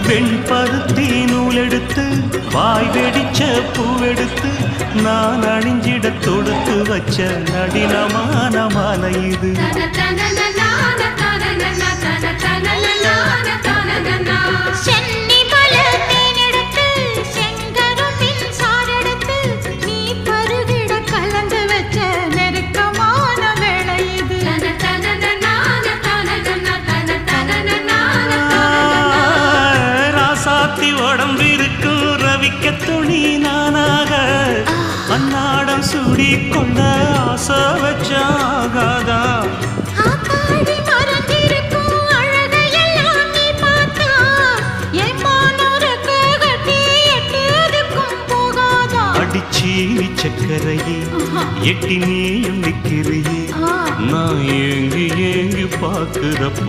வெண்பருத்தி நூலெடுத்து வாய் வெடிச்ச பூவெடுத்து நான் அணிஞ்சிட தொடுத்து வச்ச நடினமான மாலை இது. உடம்பிருக்கும் ரவிக்க துணி நானாக அன்னாடம் சூடிக்கொண்ட ஆசை வச்சாகாதா. அடிச்சீனி சக்கரையே எட்டி நீயும் நிற்கிறியே நான் ஏங்கி ஏங்கி பார்க்கிறப்ப